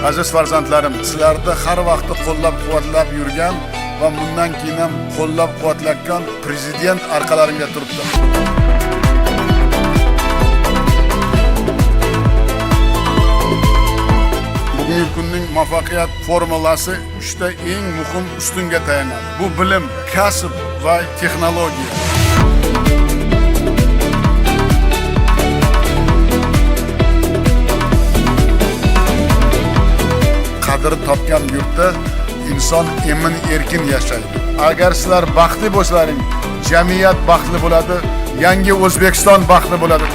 Aziz farzandlarim, sizlarni har vaqt qo'llab-quvvatlab yurgan va bundan keyin ham qo'llab-quvvatlayotgan prezident orqalaringda turibdi. Bugungi kunning muvaffaqiyat formulasi 3 ta eng muhim ustunga tayanadi. Bu bilim, kasb va texnologiya. Qadr topgan yurtda inson emin-erkin yashaydi. Agar sizlar baxtli bo'lsalaring, jamiyat baxtli bo'ladi, yangi O'zbekiston baxtli bo'ladi.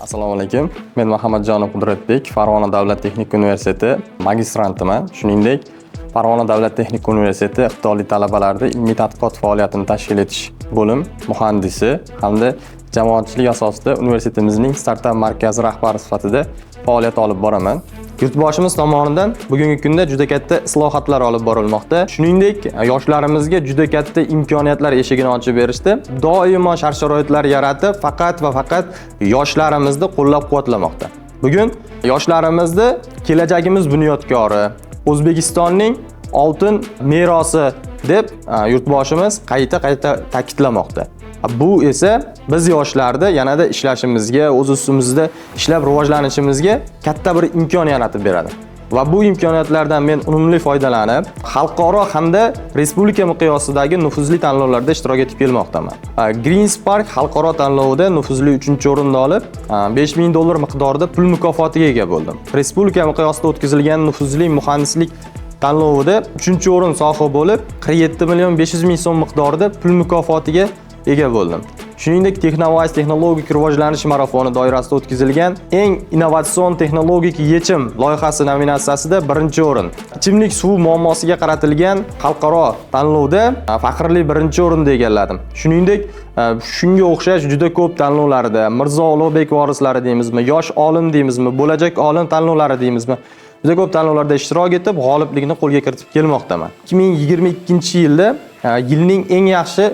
Assalomu alaykum. Men Muhammadjonov Qudratbek, Farg'ona davlat texnika universiteti magistrantiman. Shuningdek, Farg'ona davlat texnika universiteti iqtidorli talabalarda ilmiy tadqiqot faoliyatini tashkil etish bo'lim muhandisi hamda jamoatchilik asosida universitetimizning startup markazi rahbari sifatida faoliyat olib boraman. Yurtboshimiz tomonidan bugungi kunda juda katta islohotlar olib borilmoqda. Shuningdek, yoshlarimizga juda katta imkoniyatlar eshigini ochib berishdi. Doimo shart-sharoitlar yaratib, faqat va faqat yoshlarimizni qo'llab-quvvatlamoqda. Bugun yoshlarimizni kelajagimiz bunyodkori, O'zbekistonning oltin merosi deb yurtboshimiz qayta ta'kidlamoqda. Bu esa biz yoshlarda yanada ishlashimizga, o'z ustimizda ishlab rivojlanishimizga katta bir imkon yaratib beradi. Va bu imkoniyatlardan men unumli foydalanib, xalqaro hamda respublika miqyosidagi nufuzli tanlovlarda ishtirok etib kelmoqdaman. Green Spark xalqaro tanlovida nufuzli 3-o'rinni olib, $5000 miqdorida pul mukofotiga ega bo'ldim. Respublika miqyosida o'tkazilgan nufuzli muhandislik tanlovida 3-o'rin sohibi bo'lib, 47.500.000 so'm miqdorida pul mukofotiga ega bo'ldim. Shuningdek, Technowise texnologik rivojlanish marafoni doirasida o'tkazilgan eng innovatsion texnologik yechim loyihasi nominatsiyasida 1-o'rin. Ichimlik suvi muammosiga qaratilgan xalqaro tanlovda faxrli 1-o'rinni egalladim. Shuningdek, shunga o'xshash juda ko'p tanlovlarda Mirzo Ulug'bek vorislari deymizmi, yosh olim deymizmi, bo'lajak olim tanlovlari deymizmi, juda ko'p tanlovlarda ishtirok etib, g'oliblikni qo'lga kiritib kelmoqdaman. 2022-yilda yilning eng yaxshi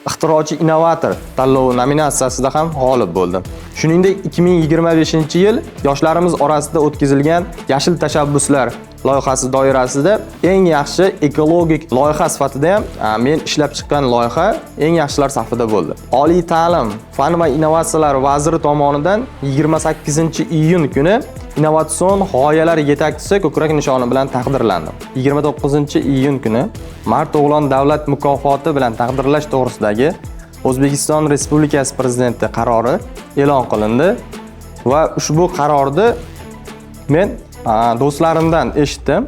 ixtirochi innovator tanlovi nominatsiyasida ham g'olib bo'ldim. Shuningdek, 2025-yil yoshlarimiz orasida o'tkazilgan Yashil tashabbuslar loyihasi doirasida eng yaxshi ekologik loyiha sifatida ham men ishlab chiqqan loyiha eng yaxshilar safida bo'ldi. Oliy ta'lim, fan va innovatsiyalar vaziri tomonidan 28-iyun kuni innovatsion g'oyalar yetakchisi ko'krak nishoni bilan taqdirlandim. 29-iyun kuni Mart o'g'lon davlat mukofoti bilan taqdirlash to'g'risidagi O'zbekiston Respublikasi prezidenti qarori e'lon qilindi va ushbu qarorni men do'stlarimdan eshitdim.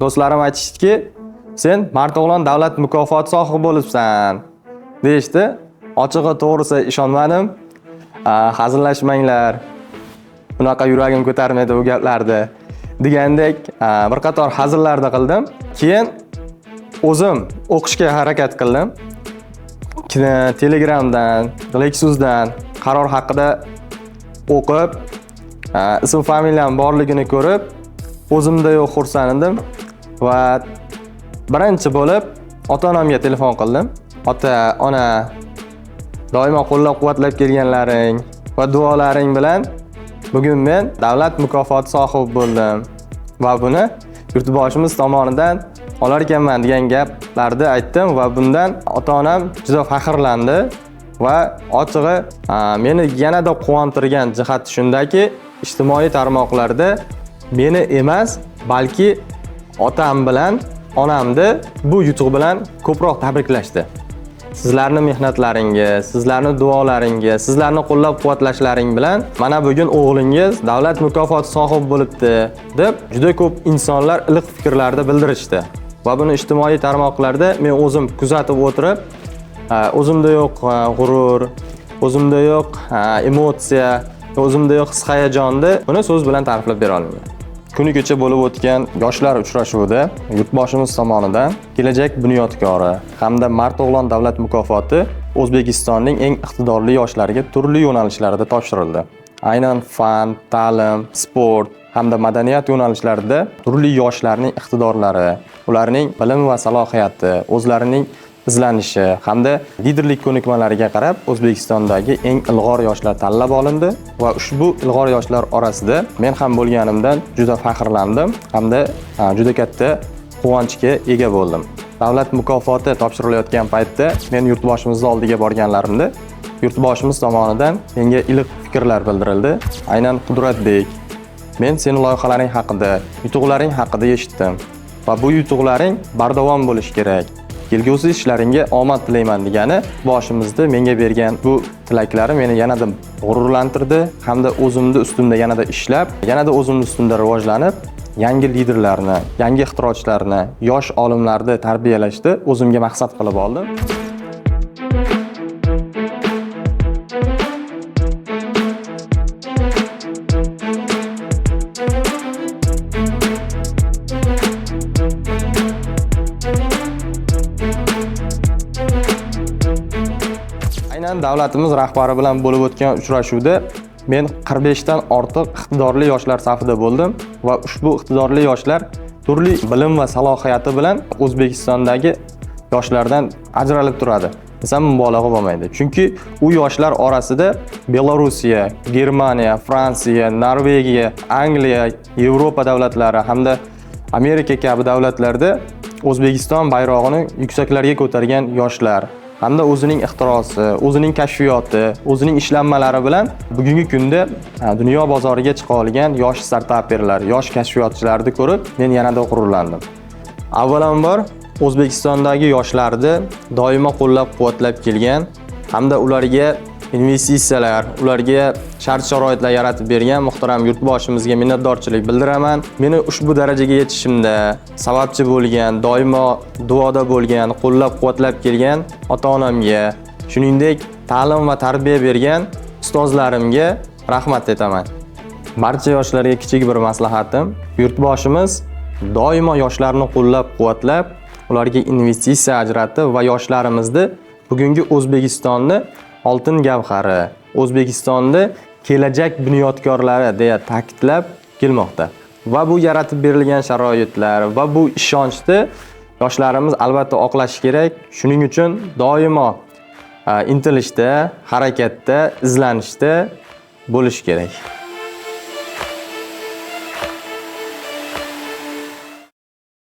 Do'stlarim aytishdiki, "Sen Mart o'g'lon davlat mukofoti sohibi bo'libsan" deyishdi. Ochig'i to'g'risi ishonmadim. Hazillashmanglar. Bunaqa yuragim ko'tarmaydi bu gaplarni degandek bir qator hazillarni qildim. Keyin o'zim o'qishga harakat qildim. Telegramdan, Lexusdan qaror haqida o'qib, ism familiyam borligini ko'rib, o'zimda yo'q xursand va birinchi bo'lib ota-onamga telefon qildim. Ota, ona, doimo qo'llab-quvvatlab kelganlaring va duolaring bilan bugun men davlat mukofoti sohibi bo'ldim va buni yurtboshimiz tomonidan olar ekanman degan gaplarni aytdim va bundan ota-onam juda faxrlandi va ochig'i meni yanada quvontirgan jihat shundaki, ijtimoiy tarmoqlarda meni emas, balki otam bilan onamni bu yutuq bilan ko'proq tabriklashdi. Sizlarning mehnatlaringiz, sizlarning duolaringiz, sizlarning qo'llab-quvvatlashlaring bilan mana bugun o'g'lingiz davlat mukofoti sohibi bo'libdi deb juda ko'p insonlar iliq fikrlarda bildirishdi. Va buni ijtimoiy tarmoqlarda men o'zim kuzatib o'tirib, o'zimda yo'q g'urur, o'zimda yo'q emotsiya, o'zimda yo'q his-hayajonni buni so'z bilan ta'riflab bera olmayman. Kuni kecha bo'lib o'tgan yoshlar uchrashuvida yurtboshimiz tomonidan kelajak bunyodkori hamda Mart o'g'lon davlat mukofoti O'zbekistonning eng iqtidorli yoshlariga turli yo'nalishlarda topshirildi. Aynan fan, ta'lim, sport hamda madaniyat yo'nalishlarida turli yoshlarning iqtidorlari, ularning bilim va salohiyati, o'zlarining izlanishi hamda liderlik ko'nikmalariga qarab O'zbekistondagi eng ilg'or yoshlar tanlab olindi va ushbu ilg'or yoshlar orasida men ham bo'lganimdan juda faxrlandim hamda juda katta quvonchga ega bo'ldim. Davlat mukofoti topshirilayotgan paytda men yurtboshimizni oldiga borganlarimda yurtboshimiz tomonidan menga iliq fikrlar bildirildi. Aynan Qudratbek, men seni loyihalaring haqida, yutuqlaring haqida eshitdim va bu yutuqlaring bardavom bo'lishi kerak. Kelgusi ishlaringga omad tilayman degani boshimizda menga bergan bu tilaklari meni yanada g'ururlantirdi hamda o'zimni ustimda yanada ishlab, yanada o'zimni ustimda rivojlanib, yangi liderlarni, yangi ixtirochilarni, yosh olimlarni tarbiyalashni o'zimga maqsad qilib oldim. Aynan davlatimiz rahbari bilan bo'lib o'tgan uchrashuvda men 45 dan ortiq iqtidorli yoshlar safida bo'ldim va ushbu iqtidorli yoshlar turli bilim va salohiyati bilan O'zbekistondagi yoshlardan ajralib turadi. Desam mubolag'a bo'lmaydi. Chunki u yoshlar orasida Belorussiya, Germaniya, Fransiya, Norvegiya, Angliya, Yevropa davlatlari hamda Amerika kabi davlatlarda O'zbekiston bayrog'ini yuksaklarga ko'targan yoshlar hamda o'zining ixtirosi, o'zining kashfiyoti, o'zining ishlanmalari bilan bugungi kunda dunyo bozoriga chiqa olgan yosh startaperlar, yosh kashfiyotchilarni ko'rib, men yanada g'ururlandim. Avvalambor O'zbekistondagi yoshlarni doimo qo'llab-quvvatlab kelgan hamda ularga investitsiyalar, ularga shart-sharoitlar yaratib bergan muhtaram yurtboshimizga minnatdorchilik bildiraman. Meni ushbu darajaga yetishimda sababchi bo'lgan, doimo duoda bo'lgan, qo'llab-quvvatlab kelgan ota-onamga, shuningdek ta'lim va tarbiya bergan ustozlarimga rahmat aytaman. Barcha yoshlarga kichik bir maslahatim, yurtboshimiz doimo yoshlarni qo'llab-quvvatlab, ularga investitsiya ajratib va yoshlarimizni bugungi O'zbekistonni oltin gavhari, O'zbekistonni kelajak bunyodkorlari deya ta'kidlab kelmoqda. Va bu yaratib berilgan sharoitlar va bu ishonchni yoshlarimiz albatta oqlashi kerak. Shuning uchun doimo intilishda, harakatda, izlanishda bo'lish kerak.